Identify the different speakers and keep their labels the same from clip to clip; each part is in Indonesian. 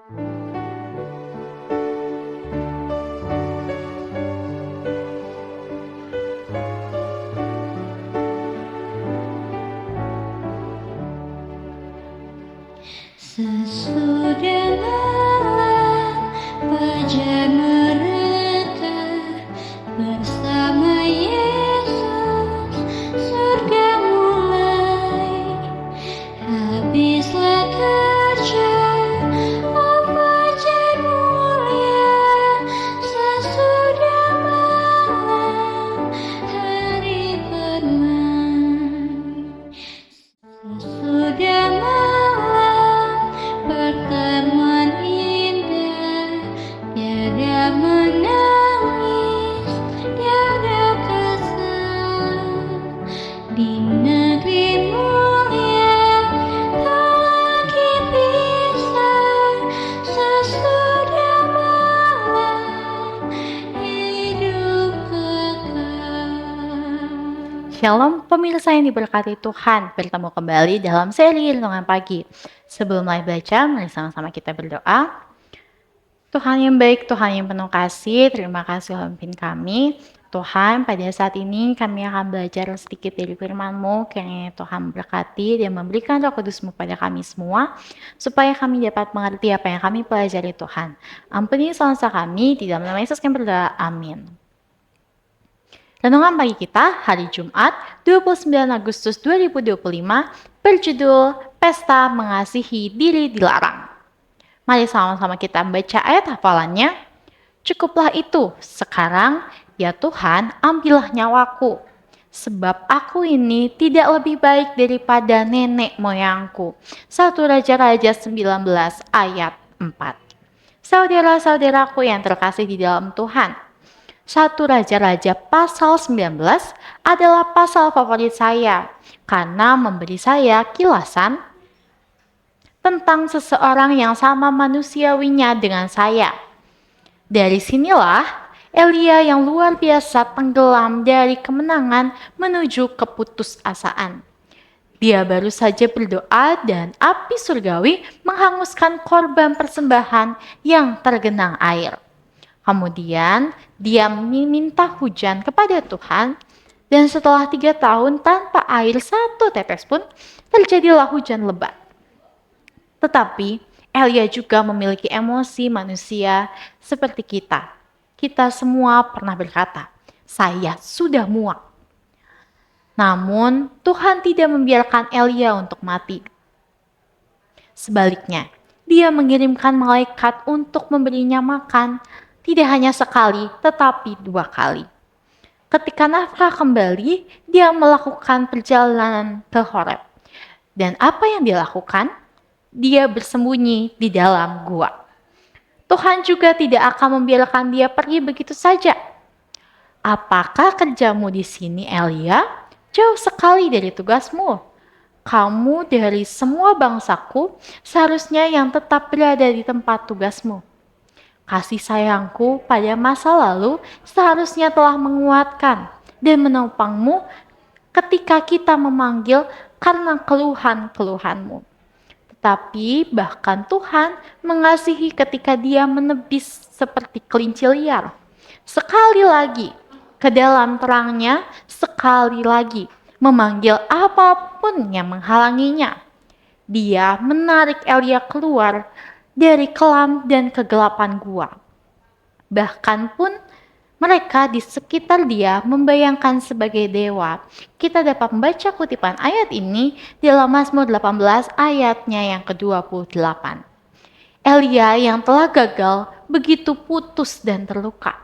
Speaker 1: Sesudah malam fajar mereka bersama Yesus, surga mulai. Habislah kerja, oh fajar mulia. Sesudah malam hari bermain. Sesudah malam pertemuan indah, tiada menangis, tiada kesal. Di negeri mulia tak lagi pisah. Sesudah malam hidup kekal.
Speaker 2: Shalom pemirsa yang diberkati Tuhan, bertemu kembali dalam seri Renungan Pagi. Sebelum mulai baca, mari sama-sama kita berdoa. Tuhan yang baik, Tuhan yang penuh kasih, terima kasih Tuhan pimpin kami. Tuhan, pada saat ini kami akan belajar sedikit dari firman-Mu, kiranya Tuhan memberkati dan memberikan Roh Kudus-Mu pada kami semua, supaya kami dapat mengerti apa yang kami pelajari Tuhan. Ampuni salah kami, di dalam nama Yesus kami berdoa, amin. Renungan pagi kita hari Jumat 29 Agustus 2025 berjudul Pesta Mengasihi Diri Dilarang. Mari sama-sama kita membaca ayat hafalannya. Cukuplah itu, sekarang ya Tuhan ambillah nyawaku, sebab aku ini tidak lebih baik daripada nenek moyangku. 1 Raja-Raja 19 ayat 4. Saudara-saudaraku yang terkasih di dalam Tuhan, 1 Raja-Raja pasal 19 adalah pasal favorit saya karena memberi saya kilasan tentang seseorang yang sama manusiawinya dengan saya. Dari sinilah Elia yang luar biasa tenggelam dari kemenangan menuju keputusasaan. Dia baru saja berdoa dan api surgawi menghanguskan korban persembahan yang tergenang air. Kemudian dia meminta hujan kepada Tuhan, dan setelah 3 tahun tanpa air 1 tetes pun, terjadilah hujan lebat. Tetapi Elia juga memiliki emosi manusia seperti kita. Kita semua pernah berkata, saya sudah muak. Namun Tuhan tidak membiarkan Elia untuk mati. Sebaliknya, dia mengirimkan malaikat untuk memberinya makan, tidak hanya sekali, tetapi 2 kali. Ketika nafkah kembali, dia melakukan perjalanan ke Horeb. Dan apa yang dia lakukan? Dia bersembunyi di dalam gua. Tuhan juga tidak akan membiarkan dia pergi begitu saja. Apakah kerjamu di sini, Elia? Jauh sekali dari tugasmu. Kamu dari semua bangsaku seharusnya yang tetap berada di tempat tugasmu. Kasih sayangku pada masa lalu seharusnya telah menguatkan dan menopangmu ketika kita memanggil karena keluhan-keluhanmu. Tetapi bahkan Tuhan mengasihi ketika dia menebis seperti kelinci liar. Sekali lagi ke dalam terangnya, sekali lagi memanggil apapun yang menghalanginya. Dia menarik Elia keluar dari kelam dan kegelapan gua. Bahkan pun mereka di sekitar dia membayangkan sebagai dewa. Kita dapat membaca kutipan ayat ini dalam Mazmur 18 ayatnya yang ke-28. Elia yang telah gagal begitu putus dan terluka.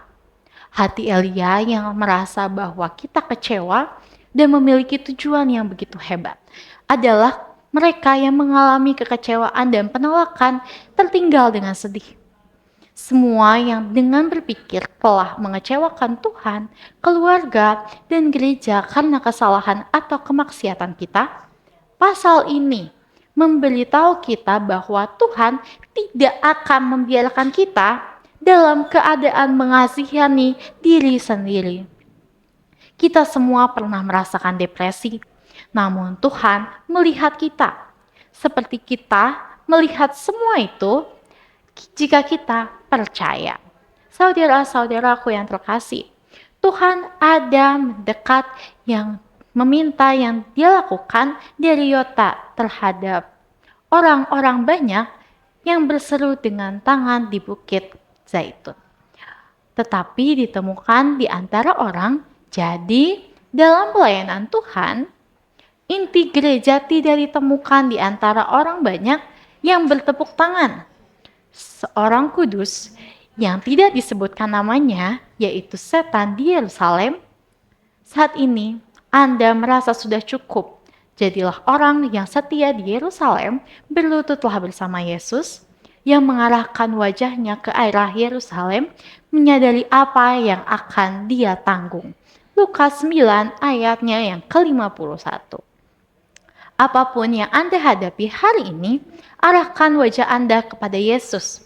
Speaker 2: Hati Elia yang merasa bahwa kita kecewa dan memiliki tujuan yang begitu hebat adalah mereka yang mengalami kekecewaan dan penolakan tertinggal dengan sedih. Semua yang dengan berpikir telah mengecewakan Tuhan, keluarga, dan gereja karena kesalahan atau kemaksiatan kita, pasal ini memberitahu kita bahwa Tuhan tidak akan membiarkan kita dalam keadaan mengasihani diri sendiri. Kita semua pernah merasakan depresi, namun Tuhan melihat kita. Seperti kita melihat semua itu, jika kita percaya. Saudara-saudaraku yang terkasih, Tuhan ada mendekat yang meminta yang dia lakukan dari Yota terhadap orang-orang banyak yang berseru dengan tangan di Bukit Zaitun. Tetapi ditemukan di antara orang, jadi dalam pelayanan Tuhan, inti gereja tidak ditemukan di antara orang banyak yang bertepuk tangan. Seorang kudus yang tidak disebutkan namanya, yaitu setan di Yerusalem, saat ini Anda merasa sudah cukup. Jadilah orang yang setia di Yerusalem, berlututlah bersama Yesus, yang mengarahkan wajahnya ke arah Yerusalem, menyadari apa yang akan dia tanggung. Lukas 9 ayatnya yang ke-51. Apapun yang Anda hadapi hari ini, arahkan wajah Anda kepada Yesus.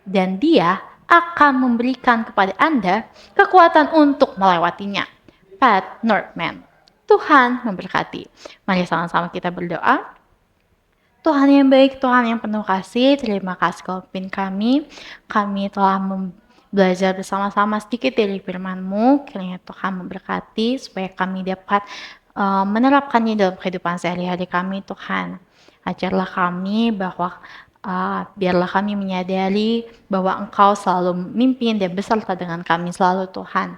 Speaker 2: Dan Dia akan memberikan kepada Anda kekuatan untuk melewatinya. Pat Northman. Tuhan memberkati. Mari sama-sama kita berdoa. Tuhan yang baik, Tuhan yang penuh kasih, terima kasih Kau pimpin kami. Kami telah belajar bersama-sama sedikit dari firman-Mu. Kiranya Tuhan memberkati supaya kami dapat menerapkannya dalam kehidupan sehari-hari kami, Tuhan. Ajarlah kami bahwa biarlah kami menyadari bahwa Engkau selalu memimpin dan beserta dengan kami selalu, Tuhan.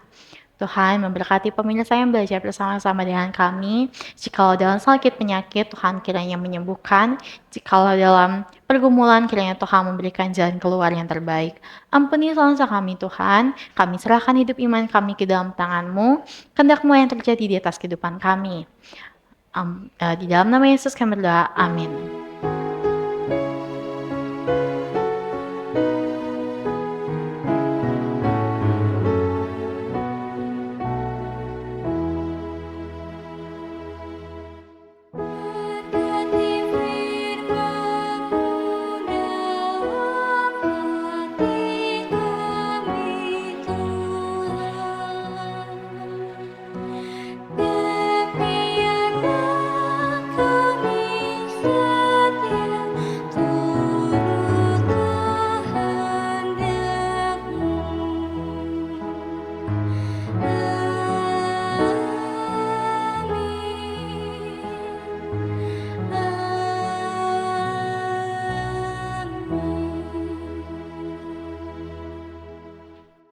Speaker 2: Tuhan memberkati pemirsa yang belajar bersama-sama dengan kami. Jikalau dalam sakit penyakit, Tuhan kiranya menyembuhkan. Jikalau dalam pergumulan, kiranya Tuhan memberikan jalan keluar yang terbaik. Ampuni dosa kami, Tuhan. Kami serahkan hidup iman kami ke dalam tangan-Mu. Kehendak-Mu yang terjadi di atas kehidupan kami. Di dalam nama Yesus kami berdoa. Amin.